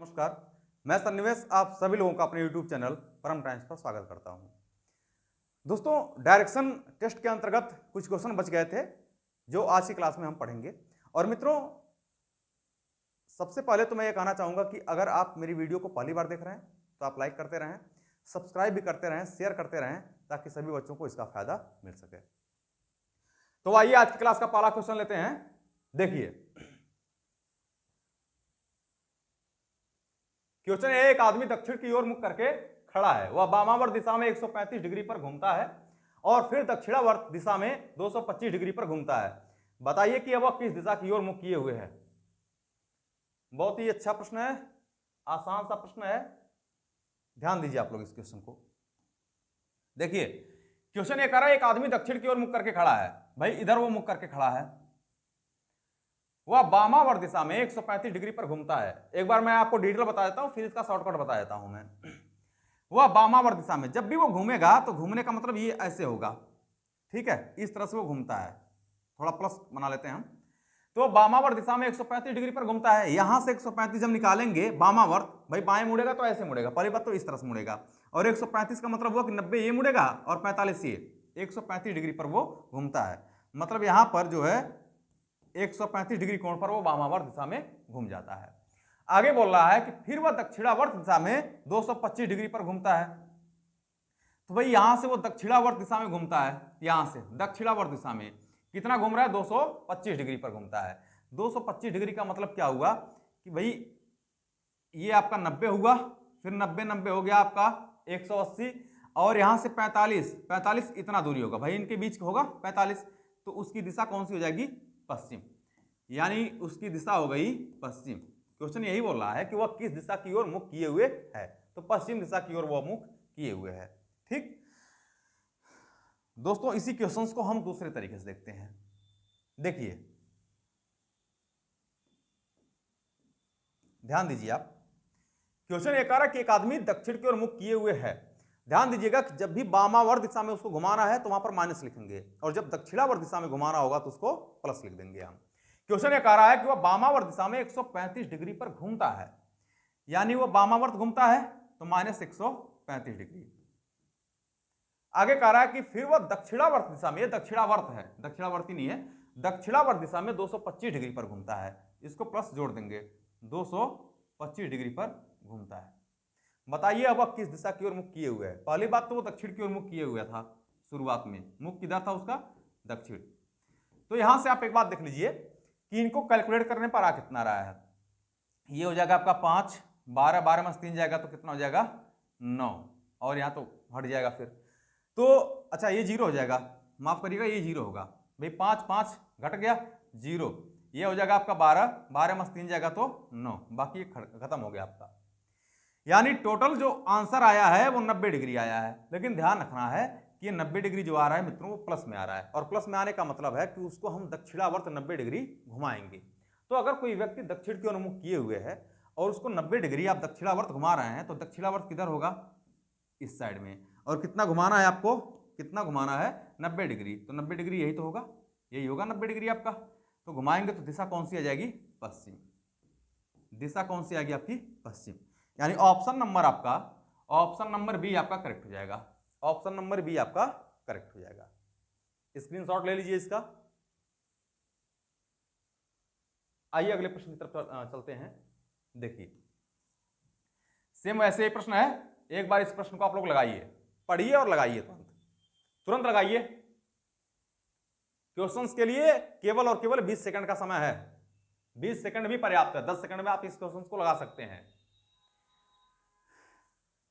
नमस्कार, मैं सन्निवेश आप सभी लोगों का अपने YouTube चैनल परम टाइम्स पर स्वागत करता हूं। दोस्तों, डायरेक्शन टेस्ट के अंतर्गत कुछ क्वेश्चन बच गए थे जो आज की क्लास में हम पढ़ेंगे। और मित्रों, सबसे पहले तो मैं ये कहना चाहूंगा कि अगर आप मेरी वीडियो को पहली बार देख रहे हैं तो आप लाइक करते रहें, सब्सक्राइब भी करते रहें, शेयर करते रहें ताकि सभी बच्चों को इसका फायदा मिल सके। तो आइए आज की क्लास का पहला क्वेश्चन लेते हैं। देखिए, क्वेश्चन है, एक आदमी दक्षिण की ओर मुख करके खड़ा है, वह वामावर्त दिशा में 135 डिग्री पर घूमता है और फिर दक्षिणावर्त दिशा में 225 डिग्री पर घूमता है। बताइए कि वह किस दिशा की ओर मुख किए हुए है। बहुत ही अच्छा प्रश्न है, आसान सा प्रश्न है, ध्यान दीजिए आप लोग इस क्वेश्चन को। देखिए, क्वेश्चन ये कह रहा है, एक आदमी दक्षिण की ओर मुख करके खड़ा है। भाई इधर वो मुख करके खड़ा है, वह वामावर्त दिशा में 135 डिग्री पर घूमता है। एक बार मैं आपको डिटेल बता देता हूं, फिर इसका शॉर्टकट बता देता हूं मैं। वह वामावर्त दिशा में जब भी वो घूमेगा तो घूमने का मतलब ये ऐसे होगा, ठीक है, इस तरह से वो घूमता है। थोड़ा प्लस बना लेते हैं हम। तो वामावर्त दिशा में 135 डिग्री पर घूमता है। यहां से 135 जब निकालेंगे वामावर्त, भाई बाएं मुड़ेगा तो ऐसे मुड़ेगा, पहली बात तो इस तरह से मुड़ेगा। और 135 का मतलब हुआ कि 90 ये मुड़ेगा और 45 ये, 135 डिग्री पर वो घूमता है। मतलब यहां पर जो है 135 डिग्री कोण पर वो वामावर्त दिशा में घूम जाता है। आगे बोल रहा है कि फिर वह दक्षिणावर्त दिशा में 225 डिग्री पर घूमता है। तो भाई यहां से वो दक्षिणावर्त दिशा में घूमता है, यहां से दक्षिणावर्त दिशा में कितना घूम रहा है, 225 डिग्री पर घूमता है। 225 डिग्री का मतलब क्या हुआ कि भाई ये आपका 90 हुआ, फिर 90 90 हो गया आपका 180, और यहां से 45 इतना दूरी होगा, भाई इनके बीच होगा 45। तो उसकी दिशा कौन सी हो जाएगी, पश्चिम, यानी उसकी दिशा हो गई पश्चिम। क्वेश्चन यही बोल रहा है कि वह किस दिशा की ओर मुख किए हुए है, तो पश्चिम दिशा की ओर वह मुख किए हुए है। ठीक दोस्तों, इसी क्वेश्चंस को हम दूसरे तरीके से देखते हैं। देखिए, ध्यान दीजिए आप, क्वेश्चन ये कह रहा है कि एक आदमी दक्षिण की ओर मुख किए हुए है। ध्यान दीजिएगा कि जब भी वामावर्त दिशा में उसको घुमाना है तो वहां पर माइनस लिखेंगे, और जब दक्षिणावर्त दिशा में घुमाना होगा तो उसको प्लस लिख देंगे हम। क्वेश्चन ये कह रहा है कि वह वामावर्त दिशा में 135 डिग्री पर घूमता है, यानी वह वामावर्त घूमता है तो माइनस 135 डिग्री। आगे कह रहा है कि फिर वह दक्षिणावर्त दिशा में, दक्षिणावर्त है, दक्षिणावर्ती नहीं है, दक्षिणावर्त दिशा में 225 डिग्री पर घूमता है। इसको प्लस जोड़ देंगे, 225 डिग्री पर घूमता है। बताइए अब वह किस दिशा की ओर मुख किए हुए है। पहली बात तो वो दक्षिण की ओर मुख किए हुआ था, शुरुआत में मुख किधर था उसका, दक्षिण। तो यहां से आप एक बात देख लीजिए कि इनको कैलकुलेट करने पर आ कितना रहा है। ये हो जाएगा आपका 5, 12, 12 में 3 जाएगा तो कितना हो जाएगा 9, और यहां तो हट जाएगा फिर तो अच्छा ये 0 हो जाएगा, माफ करिएगा ये 0 होगा भाई, 5 5 घट गया 0, ये हो जाएगा आपका 12, 12 में 3 जाएगा तो 9, बाकी खत्म हो गया आपका। यानी टोटल जो आंसर आया है वो 90 डिग्री आया है। लेकिन ध्यान रखना है कि ये 90 डिग्री जो आ रहा है मित्रों वो प्लस में आ रहा है, और प्लस में आने का मतलब है कि उसको हम दक्षिणावर्त 90 डिग्री घुमाएंगे। तो अगर कोई व्यक्ति दक्षिण की ओर मुख किए हुए है और उसको 90 डिग्री आप दक्षिणावर्त घुमा रहे हैं, तो दक्षिणावर्त किधर होगा, इस साइड में, और कितना घुमाना है आपको, कितना घुमाना है 90 डिग्री। तो 90 डिग्री यही तो होगा, यही होगा 90 डिग्री आपका। तो घुमाएंगे तो दिशा कौन सी आ जाएगी, पश्चिम। दिशा कौन सी आएगी आपकी, पश्चिम। यानी ऑप्शन नंबर आपका, ऑप्शन नंबर बी आपका करेक्ट हो जाएगा, ऑप्शन नंबर बी आपका करेक्ट हो जाएगा। स्क्रीनशॉट ले लीजिए इसका। आइए अगले प्रश्न की तरफ चलते हैं। देखिए, सेम वैसे ही प्रश्न है, एक बार इस प्रश्न को आप लोग लगाइए, पढ़िए और लगाइए, तुरंत तुरंत लगाइए। क्वेश्चंस के लिए केवल और केवल 20 सेकंड का समय है, 20 सेकंड भी पर्याप्त है, 10 सेकंड में आप इस क्वेश्चंस को लगा सकते हैं।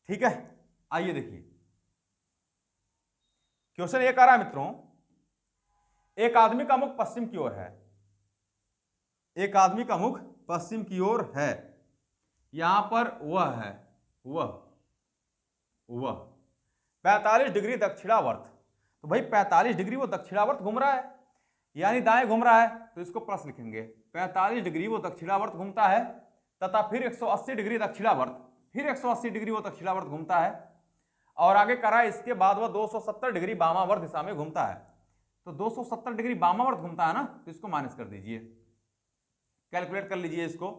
ठीक है, आइए देखिए, क्वेश्चन ये कह रहा है मित्रों, एक आदमी का मुख पश्चिम की ओर है, एक आदमी का मुख पश्चिम की ओर है, यहां पर वह है, वह 45 डिग्री दक्षिणावर्त। तो भाई 45 डिग्री वो दक्षिणावर्त घूम रहा है, यानी दाएं घूम रहा है, तो इसको प्लस लिखेंगे। 45 डिग्री वो दक्षिणावर्त घूमता है, तथा फिर 180 डिग्री दक्षिणावर्त, फिर 180 डिग्री वो दक्षिणावर्त घूमता है, और आगे करा इसके बाद वह 270 डिग्री वामावर्त दिशा में घूमता है। तो 270 डिग्री वामावर्त घूमता है ना, तो इसको माइनस कर दीजिए, कैलकुलेट कर लीजिए इसको।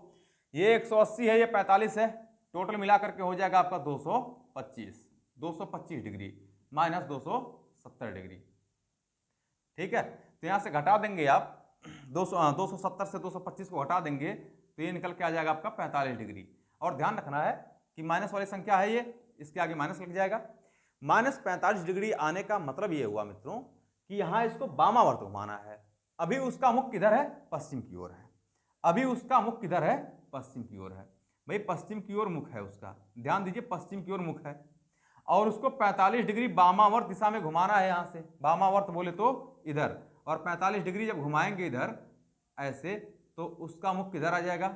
ये 180 है, ये 45 है, टोटल मिला करके हो जाएगा आपका 225 डिग्री माइनस 270 डिग्री। ठीक है, तो यहां से घटा देंगे आप 270 से 225 को घटा देंगे तो ये निकल के आ जाएगा आपका 45 डिग्री। और ध्यान रखना है कि माइनस वाली संख्या है ये, इसके आगे माइनस लग जाएगा। माइनस 45 डिग्री आने का मतलब ये हुआ मित्रों कि यहां इसको वामावर्त घुमाना है। अभी उसका मुख किधर है? पश्चिम की ओर है। अभी उसका मुख किधर है? पश्चिम की ओर है। भाई पश्चिम की ओर मुख है उसका, ध्यान दीजिए पश्चिम की ओर मुख है, और उसको 45 डिग्री वामावर्त दिशा में घुमाना है। यहां से वामावर्त बोले तो इधर, और 45 डिग्री जब घुमाएंगे इधर ऐसे तो उसका मुख किधर आ जाएगा,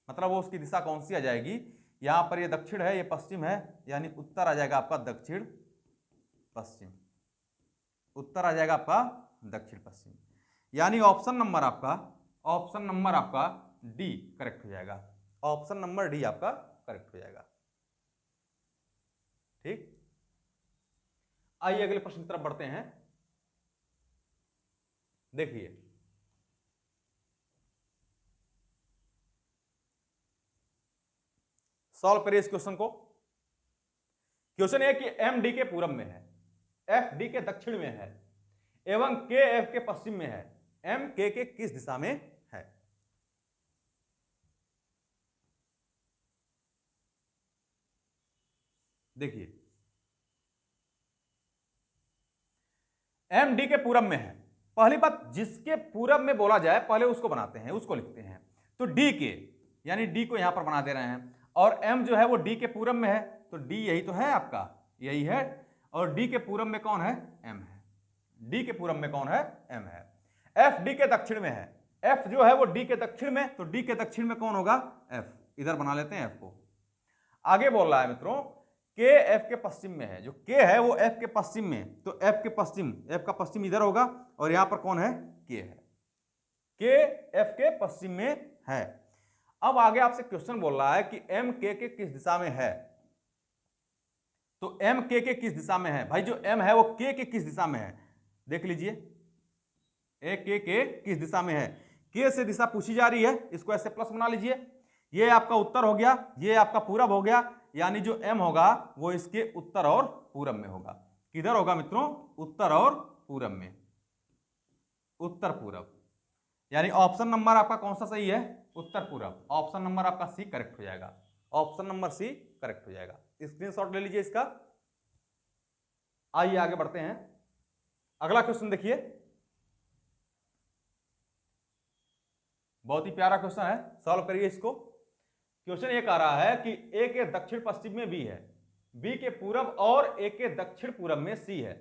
मतलब वो उसकी दिशा कौन सी आ जाएगी? यहां पर ये दक्षिण है, ये पश्चिम है, यानी उत्तर आ जाएगा आपका दक्षिण पश्चिम। उत्तर आ जाएगा आपका दक्षिण पश्चिम, यानी ऑप्शन नंबर आपका डी करेक्ट हो जाएगा। ऑप्शन नंबर डी आपका करेक्ट हो जाएगा। ठीक, आइए अगले प्रश्न की तरफ बढ़ते हैं। देखिए सॉल्व करिए इस क्वेश्चन को। क्वेश्चन है कि एम डी के पूरब में है, एफ डी के दक्षिण में है एवं के एफ के पश्चिम में है। एम के किस दिशा में है? देखिए एम डी के पूरब में है। पहली बात, जिसके पूरब में बोला जाए पहले उसको बनाते हैं, उसको लिखते हैं। तो डी के, यानी डी को यहां पर बना दे रहे हैं, और एम जो है वो डी के पूरब में है, तो डी यही तो है आपका, यही है। और डी के पूरब में कौन है? एम है। डी के पूरब में कौन है? एम है। एफ डी के दक्षिण में है, एफ जो है वो डी के दक्षिण में, तो डी के दक्षिण में कौन होगा? एफ। इधर बना लेते हैं एफ को। आगे बोल रहा है मित्रों के एफ के पश्चिम में है, जो के है वो एफ के पश्चिम में, तो एफ के पश्चिम, एफ का पश्चिम इधर होगा, और यहां पर कौन है? के है। के एफ के पश्चिम में है। अब आगे आपसे क्वेश्चन बोल रहा है कि एम के किस दिशा में है। तो एम के किस दिशा में है? भाई जो एम है वो के किस दिशा में है? देख लीजिए, ए के किस दिशा में है। के से दिशा पूछी जा रही है, इसको ऐसे प्लस बना लीजिए। ये आपका उत्तर हो गया, ये आपका पूरब हो गया, यानी जो एम होगा वो इसके उत्तर और पूरब में होगा। किधर होगा मित्रों? उत्तर और पूरब में, उत्तर पूरब। यानी ऑप्शन नंबर आपका कौन सा सही है? उत्तर पूरब। ऑप्शन नंबर आपका सी करेक्ट हो जाएगा। ऑप्शन नंबर सी करेक्ट हो जाएगा। स्क्रीनशॉट ले लीजिए इसका। आइए आगे बढ़ते हैं। अगला क्वेश्चन देखिए, बहुत ही प्यारा क्वेश्चन है, सॉल्व करिए इसको। क्वेश्चन ये कह रहा है कि ए के दक्षिण पश्चिम में बी है, बी के पूरब और ए के दक्षिण पूरब में सी है,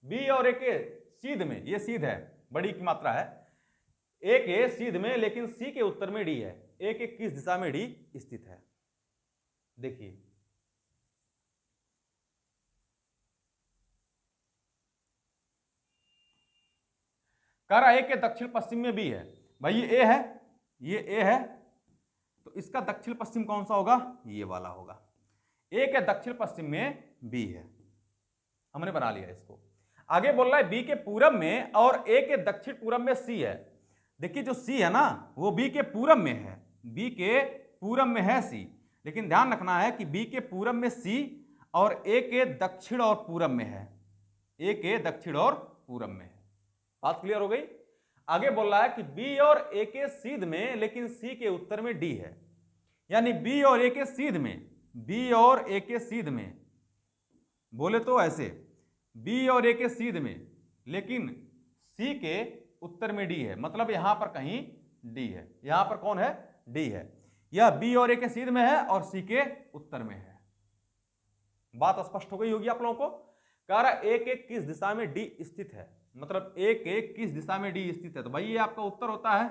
बी और ए के सीध में, ये सीध है, बड़ी की मात्रा है, ए के सीध में लेकिन सी के उत्तर में डी है। ए के किस दिशा में डी स्थित है? देखिए कह रहा है ए के दक्षिण पश्चिम में बी है। भाई ये ए है, ये ए है, तो इसका दक्षिण पश्चिम कौन सा होगा? ये वाला होगा। ए के दक्षिण पश्चिम में बी है, हमने बना लिया इसको। आगे बोल रहा है बी के पूरब में और ए के दक्षिण पूरब में सी है। देखिए जो सी है ना वो बी के पूरब में है, बी के पूरब में है सी, लेकिन ध्यान रखना है कि बी के पूरब में सी और ए के दक्षिण और पूरब में है, ए के दक्षिण और पूरब में है। बात क्लियर हो गई? आगे बोल रहा है कि बी और ए के सीध में लेकिन सी के उत्तर में डी है, यानी बी और ए के सीध में, बी और ए के सीध में बोले तो ऐसे, बी और ए के सीध में लेकिन सी के उत्तर में डी है, मतलब यहां पर कहीं डी है। यहां पर कौन है? डी है। यह बी और ए के सीध में है और सी के उत्तर में है। बात स्पष्ट हो गई होगी आप लोगों को। कह रहा ए के किस दिशा में डी स्थित है, मतलब ए के किस दिशा में डी स्थित है। तो भाई ये आपका उत्तर होता है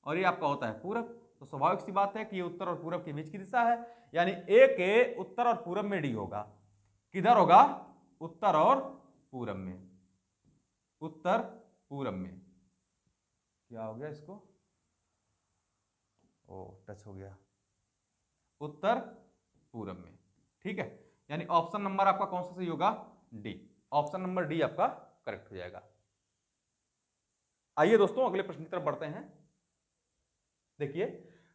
और ये आपका होता है पूरब, तो स्वाभाविक सी बात है कि ये उत्तर और पूरब के बीच की दिशा है, यानी ए के उत्तर और पूरब में डी होगा। किधर होगा? उत्तर और पूरब में, उत्तर पूरब में। क्या हो गया इसको? ओ टच हो गया, उत्तर पूरब में। ठीक है, यानी ऑप्शन नंबर आपका कौन सा सही होगा? डी। ऑप्शन नंबर डी आपका करेक्ट हो जाएगा। आइए दोस्तों अगले प्रश्न की तरफ बढ़ते हैं। देखिए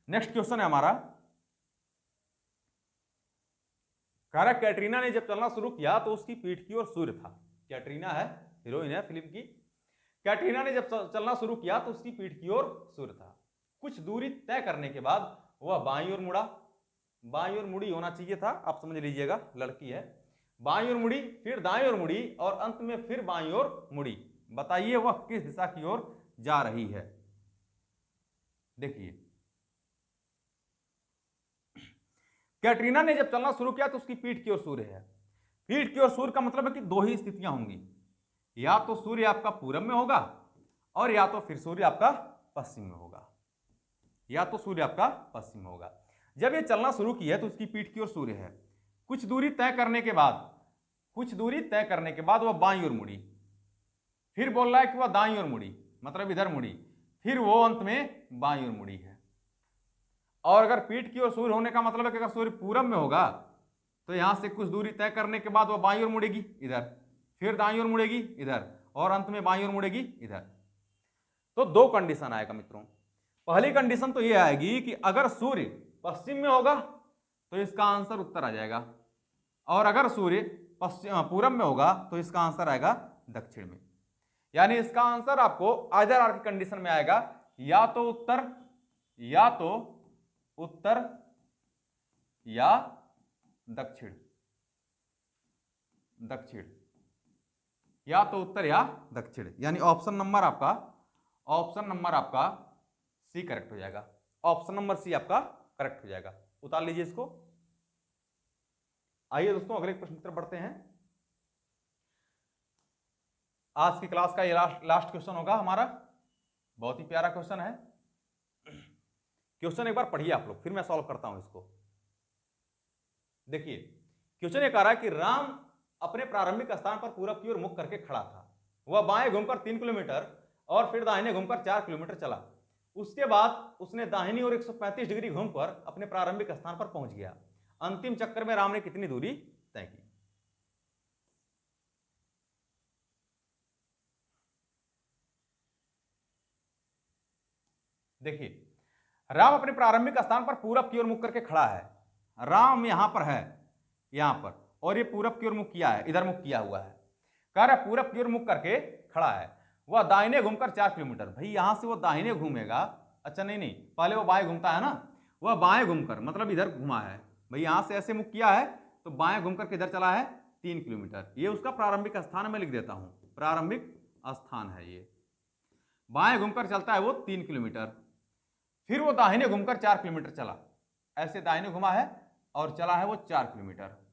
नेक्स्ट क्वेश्चन है हमारा कह रहा कैटरीना ने जब चलना शुरू किया तो उसकी पीठ की ओर सूर्य था। कैटरीना है, हीरोइन है फिल्म की। कैटरीना ने जब चलना शुरू किया तो उसकी पीठ की ओर सूर्य था। कुछ दूरी तय करने के बाद वह बाईं ओर मुड़ा। बाईं ओर मुड़ी होना चाहिए था, आप समझ लीजिएगा, लड़की है। बाईं ओर मुड़ी, फिर दाईं ओर मुड़ी और अंत में फिर बाईं ओर मुड़ी। बताइए वह किस दिशा की ओर जा रही है। देखिए, कैटरीना ने जब चलना शुरू किया तो उसकी पीठ की ओर सूर्य है। पीठ की ओर सूर्य का मतलब है कि दो ही स्थितियां होंगी, या तो सूर्य आपका पूरब में होगा और या तो फिर सूर्य आपका पश्चिम में होगा, या तो सूर्य आपका पश्चिम में होगा। जब ये चलना शुरू किया तो उसकी पीठ की ओर सूर्य है। कुछ दूरी तय करने के बाद वह बाईं ओर मुड़ी। फिर बोल रहा है कि वह दाईं ओर मुड़ी, मतलब इधर मुड़ी, फिर वो अंत में बाईं ओर मुड़ी है। और अगर पीठ की ओर सूर्य होने का मतलब है कि अगर सूर्य पूरब में होगा तो यहां से कुछ दूरी तय करने के बाद वह बाईं ओर मुड़ेगी इधर, फिर दाईं ओर मुड़ेगी इधर और अंत में बाईं ओर मुड़ेगी इधर। तो दो कंडीशन आएगा मित्रों। पहली कंडीशन तो यह आएगी कि अगर सूर्य पश्चिम में होगा तो इसका आंसर उत्तर आ जाएगा, और अगर सूर्य पूरब में होगा तो इसका आंसर आएगा दक्षिण में। यानी इसका आंसर आपको आइदर आर की कंडीशन में आएगा, या तो उत्तर या दक्षिण, या तो उत्तर या दक्षिण। यानी ऑप्शन नंबर आपका सी करेक्ट हो जाएगा। ऑप्शन नंबर सी आपका करेक्ट हो जाएगा। उतार लीजिए इसको। आइए दोस्तों अगले प्रश्न की तरफ बढ़ते हैं। आज की क्लास का ये लास्ट क्वेश्चन होगा हमारा। बहुत ही प्यारा क्वेश्चन है। क्वेश्चन एक बार पढ़िए आप लोग, फिर मैं सॉल्व करता हूं इसको। देखिए, क्वेश्चन ये कह रहा है कि राम अपने प्रारंभिक स्थान पर पूरब की ओर मुख करके खड़ा था। वह बाएं घूमकर 3 किलोमीटर और फिर दाहिने घूमकर 4 किलोमीटर चला। उसके बाद उसने दाहिनी ओर 135 डिग्री घूमकर अपने प्रारंभिक स्थान पर पहुंच गया। अंतिम चक्कर में राम ने कितनी दूरी तय की? देखिए, राम अपने प्रारंभिक स्थान पर पूरब की ओर मुख करके खड़ा है। राम यहां पर है, यहां पर, और ये पूरब की ओर मुख किया है, इधर मुख किया हुआ है। कह रहा है पूरब की ओर मुख करके खड़ा है। वह दाहिने घूमकर 4 किलोमीटर। भाई यहां से वो दाहिने घूमेगा। अच्छा नहीं, पहले वो बाएं घूमता है ना। वह बाएं घूमकर मतलब इधर घुमा है। भाई यहां से ऐसे मुख किया है तो बाएं घूमकर किधर चला है? 3 किलोमीटर। ये उसका प्रारंभिक स्थान में लिख देता हूं, प्रारंभिक स्थान है ये। बाएं घूमकर चलता है वो 3 किलोमीटर। फिर वो दाहिने घूमकर 4 किलोमीटर चला। ऐसे दाहिने घुमा है और चला है वो 4 किलोमीटर।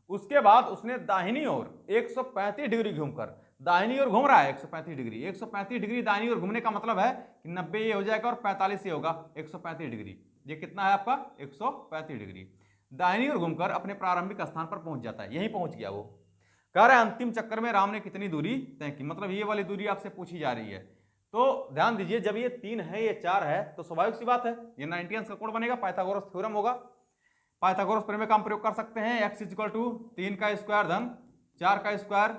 उसके बाद उसने दाहिनी ओर 135 डिग्री घूमकर, दाहिनी ओर घूम रहा है 135 डिग्री। 135 डिग्री दाहिनी ओर घूमने का मतलब है कि 90 ये हो जाएगा और 45 ये होगा। 135 डिग्री, ये कितना है आपका? 135 डिग्री। दाहिनी ओर घूमकर अपने प्रारंभिक स्थान पर पहुंच जाता है। यहीं पहुंच गया वो। कह रहा है अंतिम चक्कर में राम ने कितनी दूरी तय की, मतलब ये वाली दूरी आपसे पूछी जा रही है। तो ध्यान दीजिए, जब ये 3 है ये 4 है तो स्वाभाविक सी बात है ये 90 अंश का कोण बनेगा, पाइथागोरस थ्योरम होगा। पाइथागोरस प्रमेय का हम प्रयोग कर सकते हैं। x इक्वल टू 3 का स्क्वायर धन 4 का स्क्वायर,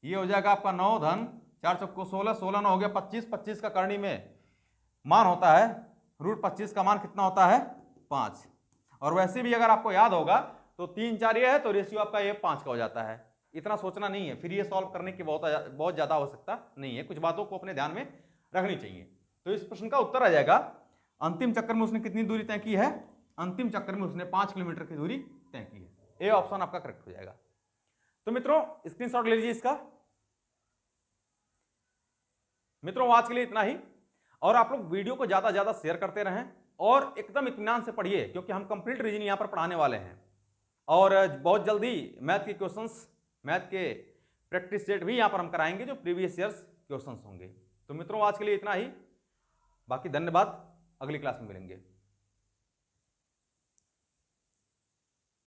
ये हो जाएगा आपका 9 धन 4 चौको 16, 16 9 हो गया 25, 25 का करणी में मान होता है रूट 25 का मान कितना होता है? 5। और वैसे भी अगर आपको याद होगा तो 3 4 ये है तो रेशियो आपका ये 5 का हो जाता है। इतना सोचना नहीं है, फिर ये सॉल्व करने की बहुत ज्यादा आवश्यकता नहीं है। कुछ बातों को अपने ध्यान में रखनी चाहिए। तो इस प्रश्न का उत्तर आ जाएगा अंतिम चक्कर में उसने कितनी दूरी तय की है? अंतिम चक्कर में उसने 5 किलोमीटर की दूरी तय की है। ए ऑप्शन आपका करेक्ट हो जाएगा। तो मित्रों स्क्रीनशॉट ले लीजिए इसका। मित्रों आज के लिए इतना ही, और आप लोग वीडियो को ज्यादा ज्यादा शेयर करते रहें और एकदम इत्मीनान से पढ़िए, क्योंकि हम कंप्लीट रीजनिंग यहां पर पढ़ाने वाले हैं। और बहुत जल्दी मैथ के क्वेश्चंस, मैथ के प्रैक्टिस सेट भी यहां पर हम कराएंगे जो प्रीवियस ईयर्स क्वेश्चंस होंगे। तो मित्रों आज के लिए इतना ही, बाकी धन्यवाद, अगली क्लास में मिलेंगे।